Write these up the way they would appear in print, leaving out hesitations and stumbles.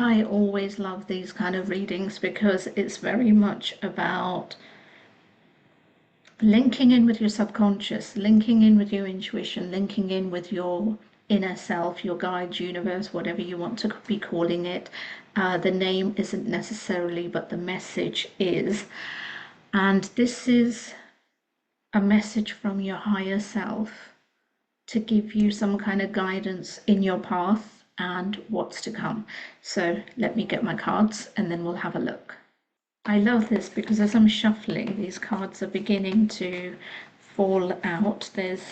I always love these kind of readings because it's very much about linking in with your subconscious, linking in with your intuition, linking in with your inner self, your guides, universe, whatever you want to be calling it. The name isn't necessarily, but the message is. And this is a message from your higher self to give you some kind of guidance in your path and what's to come. So let me get my cards and then we'll have a look. I love this because as I'm shuffling, these cards are beginning to fall out. There's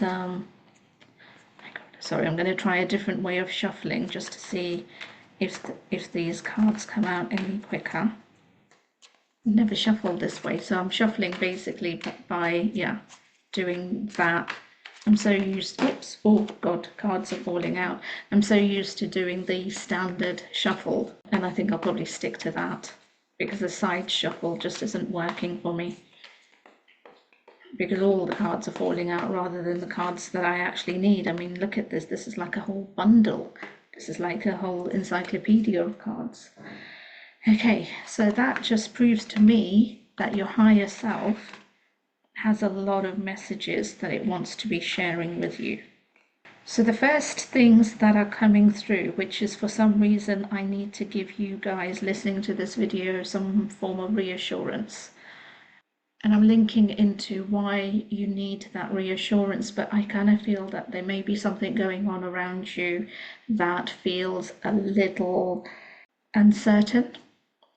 sorry, I'm going to try a different way of shuffling just to see if these cards come out any quicker. Never shuffled this way, so I'm shuffling basically by doing that. I'm so used, oops, oh god, cards are falling out. I'm so used to doing the standard shuffle, and I think I'll probably stick to that because the side shuffle just isn't working for me, because all the cards are falling out rather than the cards that I actually need. I mean, look at this. This is like a whole bundle. This is like a whole encyclopedia of cards. Okay, so that just proves to me that your higher self has a lot of messages that it wants to be sharing with you. So the first things that are coming through, which is for some reason I need to give you guys listening to this video some form of reassurance. And I'm linking into why you need that reassurance, but I kind of feel that there may be something going on around you that feels a little uncertain.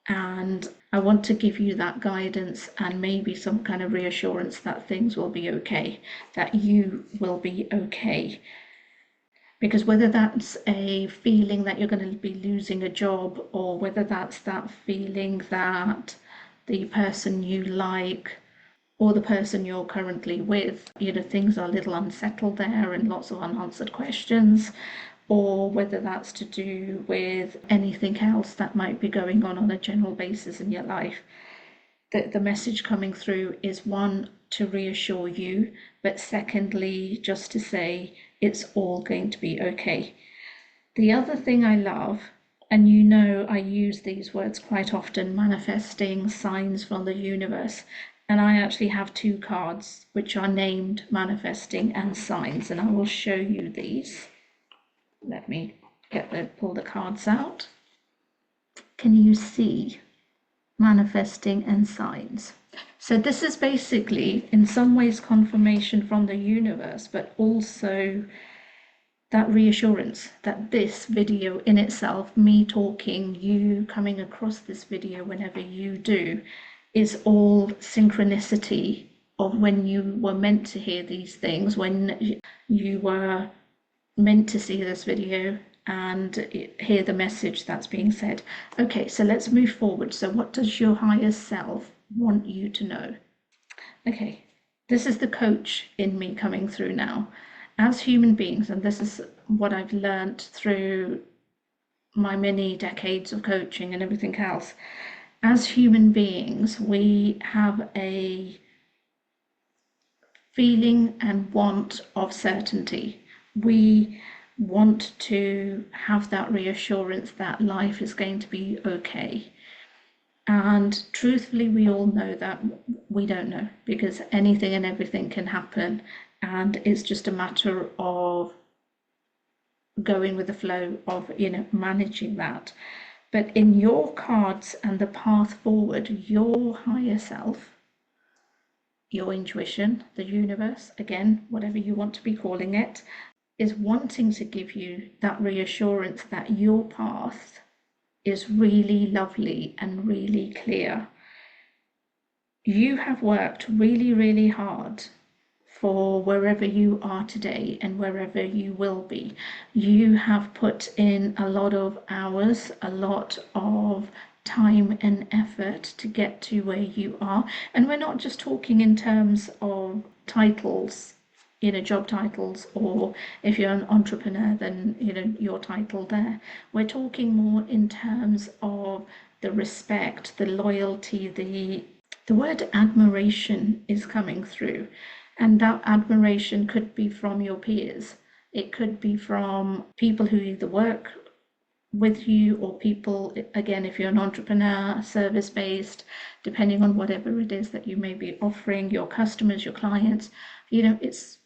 And I want to give you that guidance and maybe some kind of reassurance that things will be okay, that you will be okay. Because whether that's a feeling that you're going to be losing a job, or whether that's that feeling that the person you like or the person you're currently with, things are a little unsettled there and lots of unanswered questions, or whether that's to do with anything else that might be going on a general basis in your life. The message coming through is, one, to reassure you, but secondly, just to say it's all going to be okay. The other thing I love, and I use these words quite often, manifesting, signs from the universe, and I actually have two cards which are named manifesting and signs, and I will show you these. Let me pull the cards out. Can you see manifesting and signs? So this is basically in some ways confirmation from the universe, but also that reassurance that this video in itself, me talking, you coming across this video whenever you do, is all synchronicity of when you were meant to hear these things, when you were meant to see this video and hear the message that's being said. Okay, so let's move forward. So what does your higher self want you to know? Okay, this is the coach in me coming through now. As human beings, and this is what I've learned through my many decades of coaching and everything else, as human beings, we have a feeling and want of certainty. We want to have that reassurance that life is going to be okay. And truthfully, we all know that we don't know, because anything and everything can happen, and it's just a matter of going with the flow of managing that. But in your cards and the path forward, your higher self, your intuition, the universe, again, whatever you want to be calling it, is wanting to give you that reassurance that your path is really lovely and really clear. You have worked really, really hard for wherever you are today and wherever you will be. You have put in a lot of hours, a lot of time and effort to get to where you are. And we're not just talking in terms of titles, job titles, or if you're an entrepreneur, then your title there. We're talking more in terms of the respect, the loyalty, the word admiration is coming through. And that admiration could be from your peers. It could be from people who either work with you, or people, again, if you're an entrepreneur, service-based, depending on whatever it is that you may be offering your customers, your clients, it's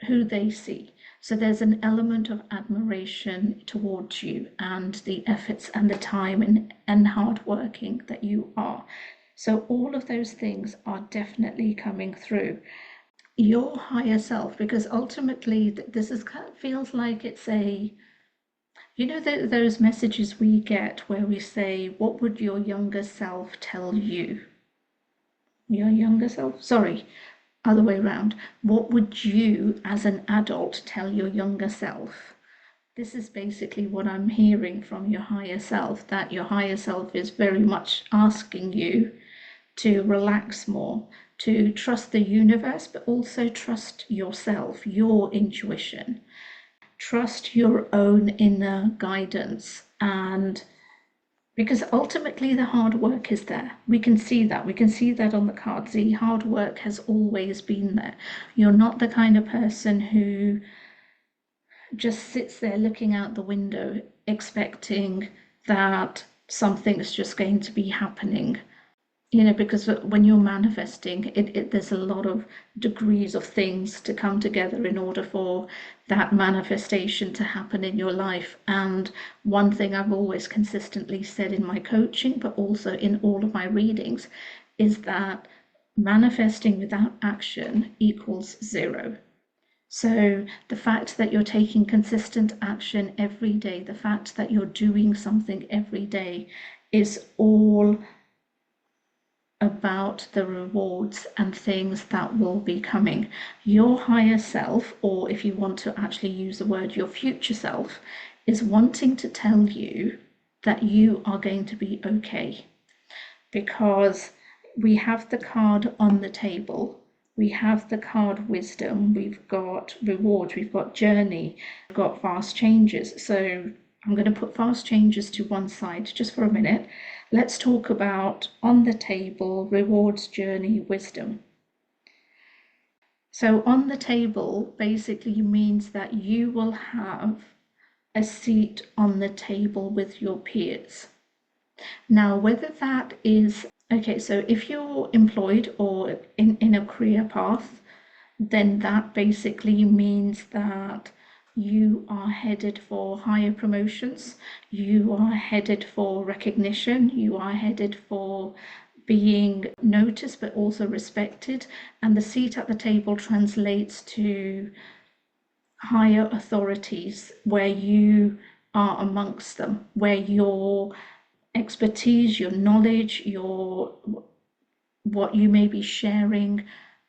who they see. So there's an element of admiration towards you and the efforts and the time and hard working that you are. So all of those things are definitely coming through your higher self, because ultimately this is kind of feels like it's a, those messages we get where we say, what would your younger self tell you? Your younger self? Sorry, other way around. What would you, as an adult, tell your younger self? This is basically what I'm hearing from your higher self, that your higher self is very much asking you to relax more, to trust the universe, but also trust yourself, your intuition. Trust your own inner guidance, and because ultimately the hard work is there. We can see that. We can see that on the cards. The hard work has always been there. You're not the kind of person who just sits there looking out the window expecting that something's just going to be happening. Because when you're manifesting, there's a lot of degrees of things to come together in order for that manifestation to happen in your life. And one thing I've always consistently said in my coaching, but also in all of my readings, is that manifesting without action equals zero. So the fact that you're taking consistent action every day, the fact that you're doing something every day, is all about the rewards and things that will be coming. Your higher self, or if you want to actually use the word your future self, is wanting to tell you that you are going to be okay. Because we have the card on the table, we have the card wisdom, we've got reward, we've got journey, we've got fast changes. So I'm going to put fast changes to one side just for a minute. Let's talk about on the table, rewards, journey, wisdom. So on the table basically means that you will have a seat on the table with your peers. Now, whether that is, okay, so if you're employed or in a career path, then that basically means that you are headed for higher promotions, you are headed for recognition, you are headed for being noticed but also respected, and the seat at the table translates to higher authorities where you are amongst them, where your expertise, your knowledge, what you may be sharing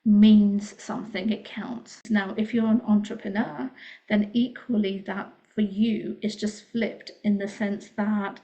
means something, it counts. Now, if you're an entrepreneur, then equally that for you is just flipped in the sense that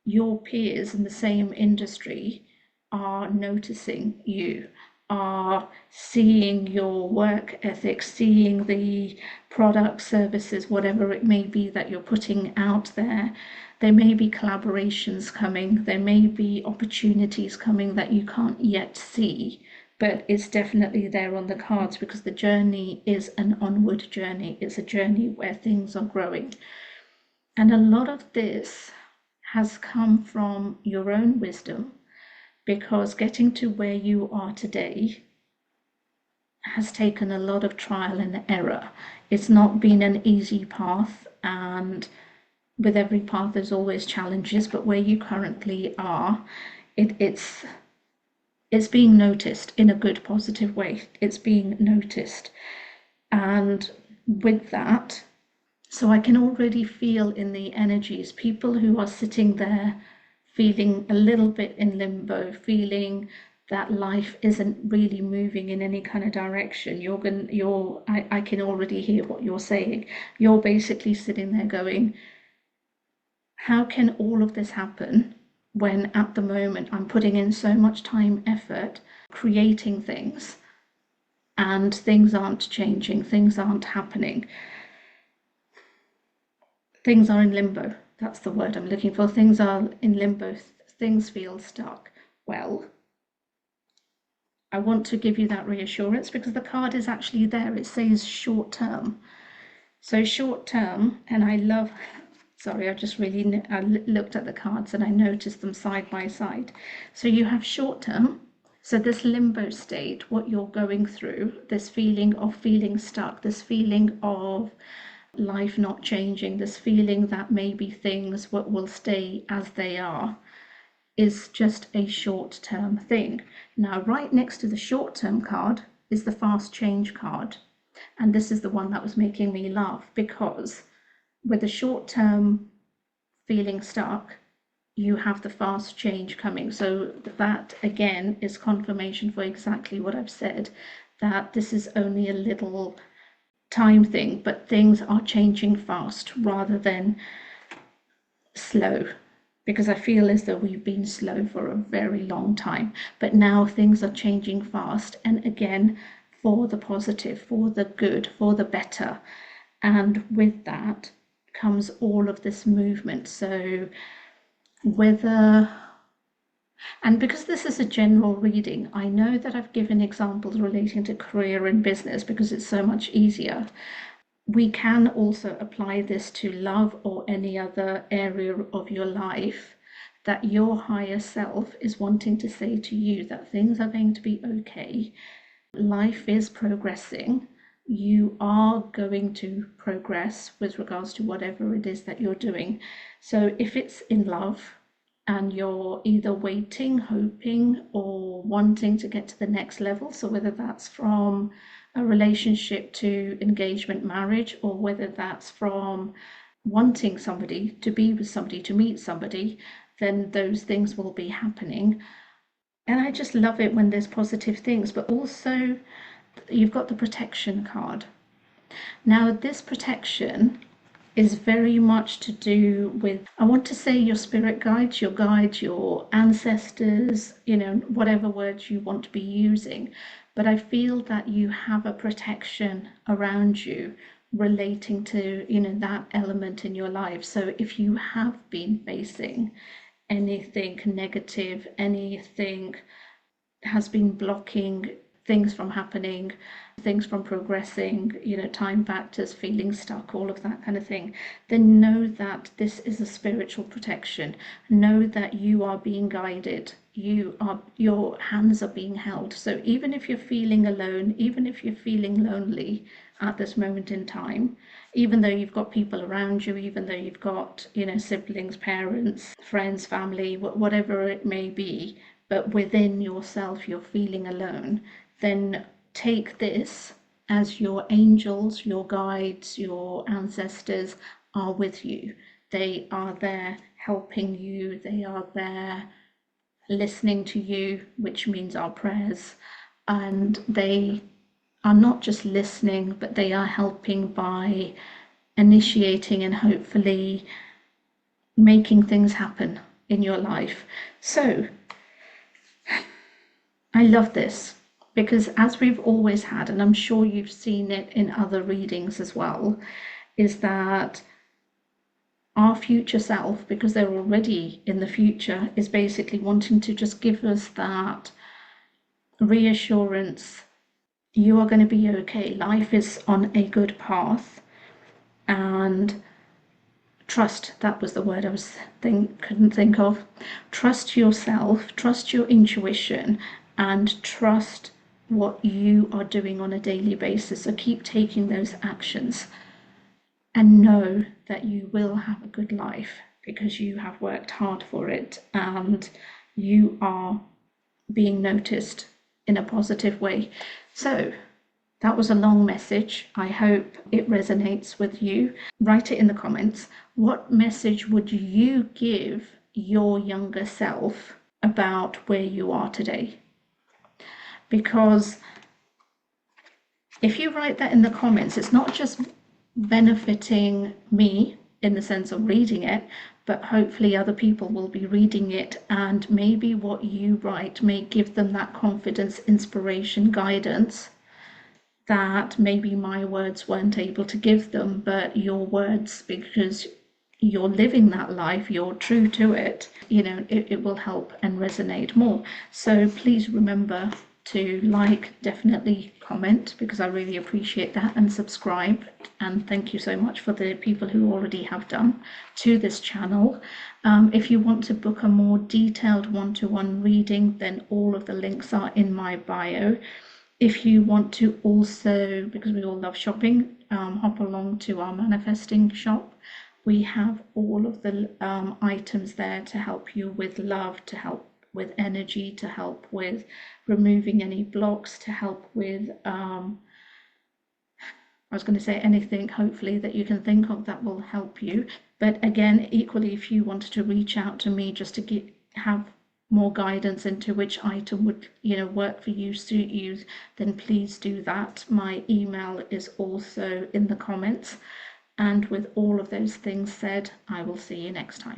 your peers in the same industry are noticing you, are seeing your work ethic, seeing the products, services, whatever it may be that you're putting out there. There may be collaborations coming, there may be opportunities coming that you can't yet see, but it's definitely there on the cards, because the journey is an onward journey. It's a journey where things are growing. And a lot of this has come from your own wisdom, because getting to where you are today has taken a lot of trial and error. It's not been an easy path, and with every path there's always challenges, but where you currently are, it's being noticed in a good, positive way. It's being noticed. And with that, so I can already feel in the energies, people who are sitting there feeling a little bit in limbo, feeling that life isn't really moving in any kind of direction. I can already hear what you're saying. You're basically sitting there going, how can all of this happen when at the moment I'm putting in so much time, effort, creating things, and things aren't changing, things aren't happening. Things are in limbo. That's the word I'm looking for. Things are in limbo. Things feel stuck. Well, I want to give you that reassurance, because the card is actually there. It says short term. So short term, and I love Sorry, I looked at the cards and I noticed them side by side. So you have short term. So this limbo state, what you're going through, this feeling of feeling stuck, this feeling of life not changing, this feeling that maybe things will stay as they are, is just a short-term thing. Now, right next to the short-term card is the fast change card. And this is the one that was making me laugh, because with the short-term feeling stuck, you have the fast change coming. So that again is confirmation for exactly what I've said, that this is only a little time thing, but things are changing fast rather than slow, because I feel as though we've been slow for a very long time, but now things are changing fast, and again, for the positive, for the good, for the better. And with that comes all of this movement. So whether, and because this is a general reading, I know that I've given examples relating to career and business because it's so much easier. We can also apply this to love or any other area of your life, that your higher self is wanting to say to you that things are going to be okay. Life is progressing. You are going to progress with regards to whatever it is that you're doing. So if it's in love and you're either waiting, hoping, or wanting to get to the next level, so whether that's from a relationship to engagement, marriage, or whether that's from wanting somebody, to be with somebody, to meet somebody, then those things will be happening. And I just love it when there's positive things, but also you've got the protection card. Now, this protection is very much to do with, I want to say, your spirit guides, your ancestors, whatever words you want to be using. But I feel that you have a protection around you relating to, that element in your life. So if you have been facing anything negative, anything has been blocking things from happening, things from progressing, time factors, feeling stuck, all of that kind of thing, then know that this is a spiritual protection. Know that you are being guided. Your hands are being held. So even if you're feeling alone, even if you're feeling lonely at this moment in time, even though you've got people around you, even though you've got, siblings, parents, friends, family, whatever it may be, but within yourself you're feeling alone, then take this as your angels, your guides, your ancestors are with you. They are there helping you. They are there listening to you, which means our prayers. And they are not just listening, but they are helping by initiating and hopefully making things happen in your life. So I love this, because as we've always had, and I'm sure you've seen it in other readings as well, is that our future self, because they're already in the future, is basically wanting to just give us that reassurance. You are going to be okay. Life is on a good path, and trust, that was the word I couldn't think of. Trust yourself, trust your intuition, and trust what you are doing on a daily basis. So keep taking those actions and know that you will have a good life because you have worked hard for it and you are being noticed in a positive way. So that was a long message. I hope it resonates with you. Write it in the comments. What message would you give your younger self about where you are today? Because if you write that in the comments, it's not just benefiting me in the sense of reading it, but hopefully other people will be reading it, and maybe what you write may give them that confidence, inspiration, guidance that maybe my words weren't able to give them, but your words, because you're living that life, you're true to it, it will help and resonate more. So please remember to like, definitely comment, because I really appreciate that, and subscribe. And thank you so much for the people who already have done to this channel. If you want to book a more detailed one-to-one reading, then all of the links are in my bio. If you want to also, because we all love shopping, hop along to our manifesting shop. We have all of the items there to help you with love, to help with energy, to help with removing any blocks, to help with I was going to say anything, hopefully, that you can think of that will help you. But again, equally, if you wanted to reach out to me just to have more guidance into which item would, work for you, suit you, then please do that. My email is also in the comments. And with all of those things said, I will see you next time.